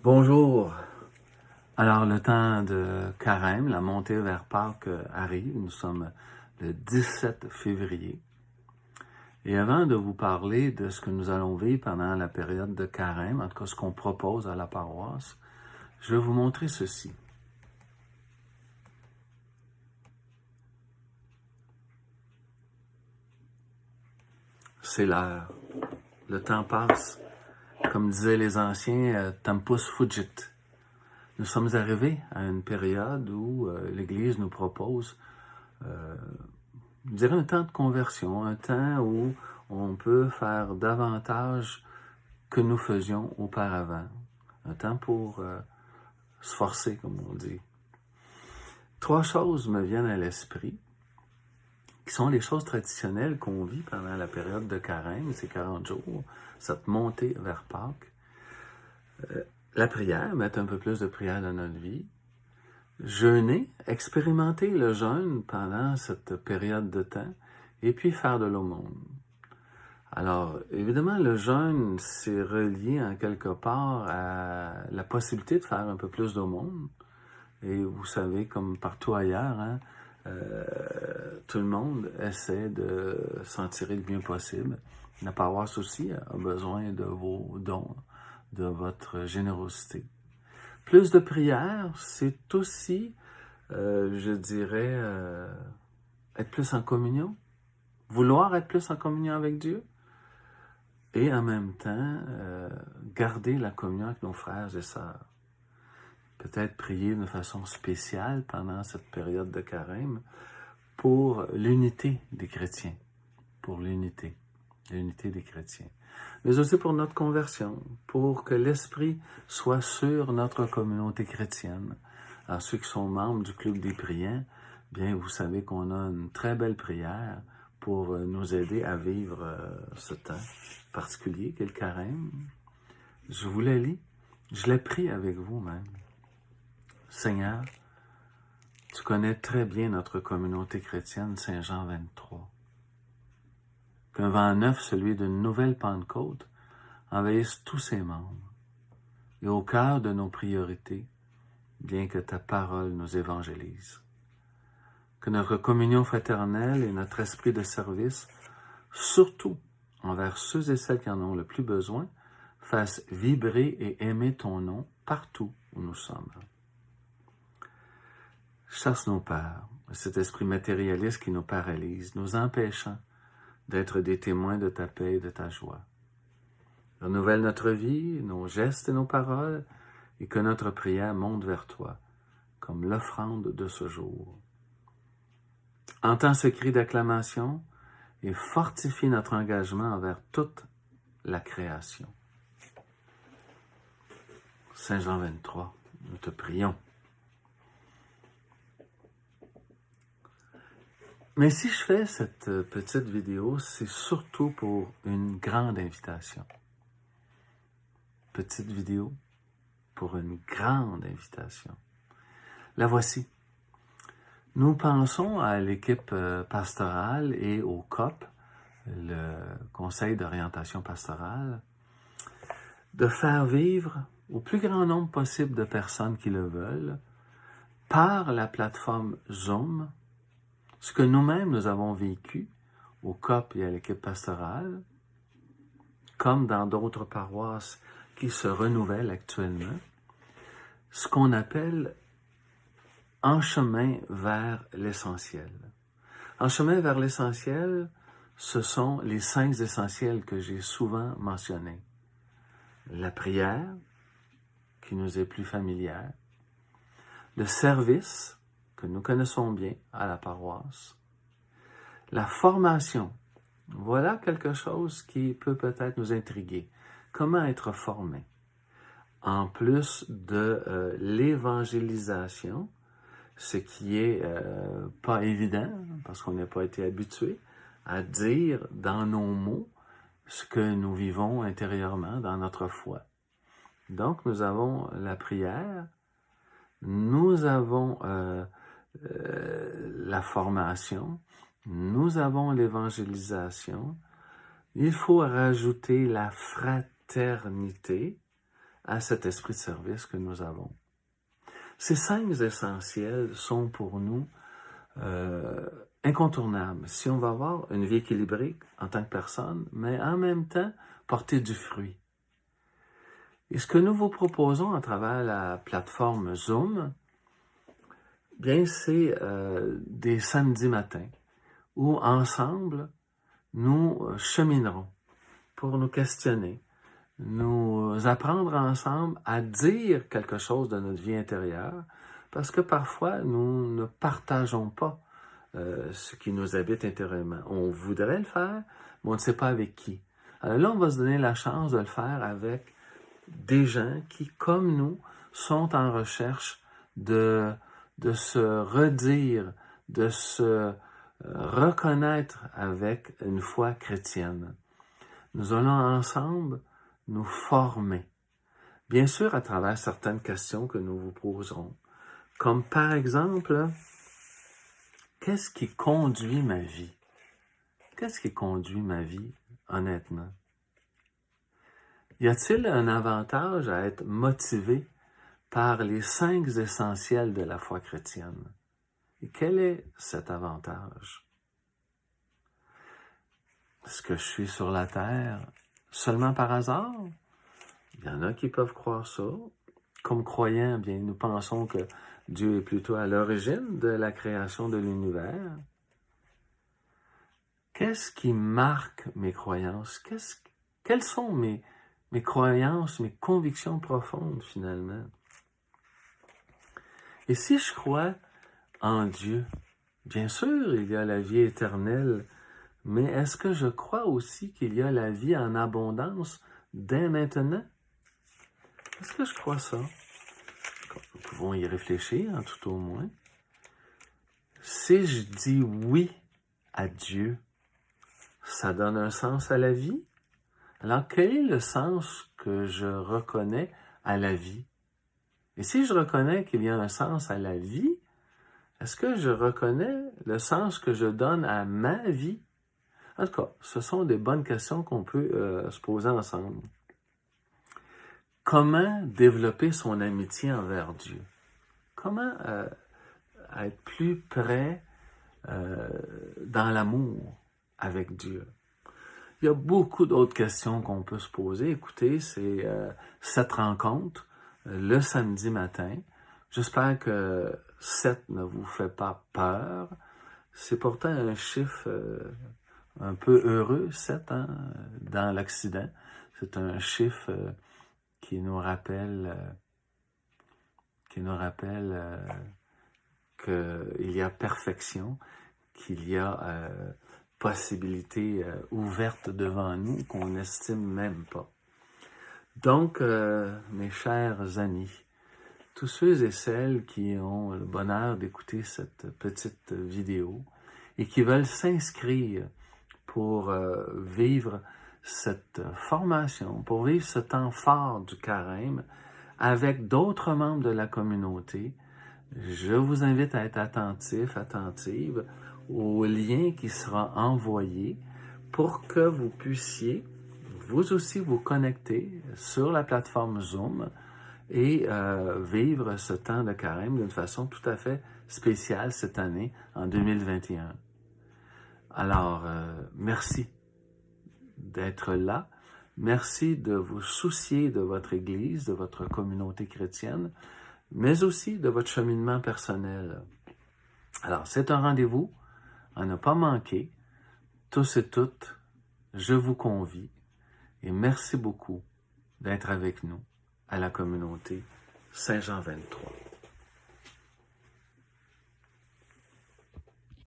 Bonjour. Alors, le temps de Carême, la montée vers Pâques arrive. Nous sommes le 17 février. Et avant de vous parler de ce que nous allons vivre pendant la période de Carême, en tout cas ce qu'on propose à la paroisse, je vais vous montrer ceci. C'est l'heure. Le temps passe. Comme disaient les anciens, tempus fugit. Nous sommes arrivés à une période où l'Église nous propose, je dirais, un temps de conversion, un temps où on peut faire davantage que nous faisions auparavant. Un temps pour se forcer, comme on dit. 3 choses me viennent à l'esprit, qui sont les choses traditionnelles qu'on vit pendant la période de Carême, ces 40 jours, cette montée vers Pâques. La prière, mettre un peu plus de prière dans notre vie. Jeûner, expérimenter le jeûne pendant cette période de temps, et puis faire de l'aumône. Alors, évidemment, le jeûne, c'est relié en quelque part à la possibilité de faire un peu plus d'aumône. Et vous savez, comme partout ailleurs, hein, tout le monde essaie de s'en tirer le mieux possible. La paroisse aussi a besoin de vos dons, de votre générosité. Plus de prière, c'est aussi, je dirais, être plus en communion, vouloir être plus en communion avec Dieu, et en même temps, garder la communion avec nos frères et sœurs. Peut-être prier de façon spéciale pendant cette période de Carême pour l'unité des chrétiens, pour l'unité des chrétiens. Mais aussi pour notre conversion, pour que l'Esprit soit sur notre communauté chrétienne. Alors, ceux qui sont membres du Club des priants, bien, vous savez qu'on a une très belle prière pour nous aider à vivre ce temps particulier qu'est le Carême. Je vous la lis, je la prie avec vous même. Seigneur, tu connais très bien notre communauté chrétienne, Saint Jean 23. Qu'un vent neuf, celui d'une nouvelle Pentecôte, envahisse tous ses membres. Et au cœur de nos priorités, bien que ta parole nous évangélise. Que notre communion fraternelle et notre esprit de service, surtout envers ceux et celles qui en ont le plus besoin, fassent vibrer et aimer ton nom partout où nous sommes. Chasse nos peurs, cet esprit matérialiste qui nous paralyse, nous empêchant d'être des témoins de ta paix et de ta joie. Renouvelle notre vie, nos gestes et nos paroles, et que notre prière monte vers toi, comme l'offrande de ce jour. Entends ce cri d'acclamation et fortifie notre engagement envers toute la création. Saint Jean 23, nous te prions. Mais si je fais cette petite vidéo, c'est surtout pour une grande invitation. Petite vidéo pour une grande invitation. La voici. Nous pensons à l'équipe pastorale et au COP, le Conseil d'orientation pastorale, de faire vivre au plus grand nombre possible de personnes qui le veulent, par la plateforme Zoom, ce que nous-mêmes nous avons vécu au COP et à l'équipe pastorale, comme dans d'autres paroisses qui se renouvellent actuellement, ce qu'on appelle en chemin vers l'essentiel. En chemin vers l'essentiel, ce sont les 5 essentiels que j'ai souvent mentionnés. La prière, qui nous est plus familière, le service, que nous connaissons bien à la paroisse, la formation. Voilà quelque chose qui peut peut-être nous intriguer. Comment être formé? En plus de l'évangélisation, ce qui est pas évident, parce qu'on n'a pas été habitué à dire dans nos mots ce que nous vivons intérieurement dans notre foi. Donc, nous avons la prière, nous avons la formation, nous avons l'évangélisation, il faut rajouter la fraternité, à cet esprit de service que nous avons. Ces 5 essentiels sont pour nous incontournables si on va avoir une vie équilibrée en tant que personne, mais en même temps porter du fruit. Et ce que nous vous proposons à travers la plateforme Zoom, bien, c'est des samedis matins où ensemble, nous cheminerons pour nous questionner, nous apprendre ensemble à dire quelque chose de notre vie intérieure, parce que parfois, nous ne partageons pas ce qui nous habite intérieurement. On voudrait le faire, mais on ne sait pas avec qui. Alors là, on va se donner la chance de le faire avec des gens qui, comme nous, sont en recherche de se redire, de se reconnaître avec une foi chrétienne. Nous allons ensemble nous former, bien sûr à travers certaines questions que nous vous poserons, comme par exemple, qu'est-ce qui conduit ma vie? Qu'est-ce qui conduit ma vie, honnêtement? Y a-t-il un avantage à être motivé par les 5 essentiels de la foi chrétienne? Et quel est cet avantage? Est-ce que je suis sur la terre seulement par hasard? Il y en a qui peuvent croire ça. Comme croyants, bien, nous pensons que Dieu est plutôt à l'origine de la création de l'univers. Qu'est-ce qui marque mes croyances? Quelles sont mes croyances, mes convictions profondes, finalement? Et si je crois en Dieu, bien sûr, il y a la vie éternelle, mais est-ce que je crois aussi qu'il y a la vie en abondance dès maintenant? Est-ce que je crois ça? Nous pouvons y réfléchir, tout au moins. Si je dis oui à Dieu, ça donne un sens à la vie? Alors, quel est le sens que je reconnais à la vie? Et si je reconnais qu'il y a un sens à la vie, est-ce que je reconnais le sens que je donne à ma vie? En tout cas, ce sont des bonnes questions qu'on peut se poser ensemble. Comment développer son amitié envers Dieu? Comment être plus près dans l'amour avec Dieu? Il y a beaucoup d'autres questions qu'on peut se poser. Écoutez, c'est cette rencontre le samedi matin. J'espère que 7 ne vous fait pas peur. C'est pourtant un chiffre un peu heureux, 7, hein, dans l'Occident. C'est un chiffre qui nous rappelle qu'il y a perfection, qu'il y a possibilités ouvertes devant nous qu'on n'estime même pas. Donc, mes chers amis, tous ceux et celles qui ont le bonheur d'écouter cette petite vidéo et qui veulent s'inscrire pour vivre cette formation, pour vivre ce temps fort du carême avec d'autres membres de la communauté, je vous invite à être attentive au lien qui sera envoyé pour que vous puissiez vous aussi vous connecter sur la plateforme Zoom et vivre ce temps de carême d'une façon tout à fait spéciale cette année, en 2021. Alors, merci d'être là. Merci de vous soucier de votre Église, de votre communauté chrétienne, mais aussi de votre cheminement personnel. Alors, c'est un rendez-vous à ne pas manquer. Tous et toutes, je vous convie et merci beaucoup d'être avec nous à la communauté Saint-Jean 23.